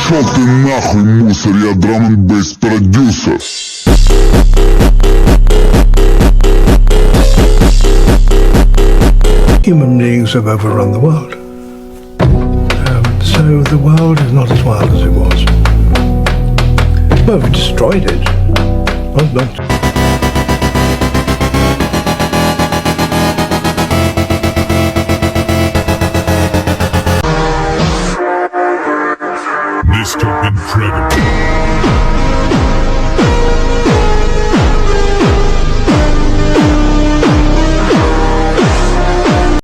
Пошел ты нахуй, мусор, я драм-н-бейс продюсер. Human beings have overrun the world. So the world is not as wild as it was. Well, we've destroyed it. Well, not.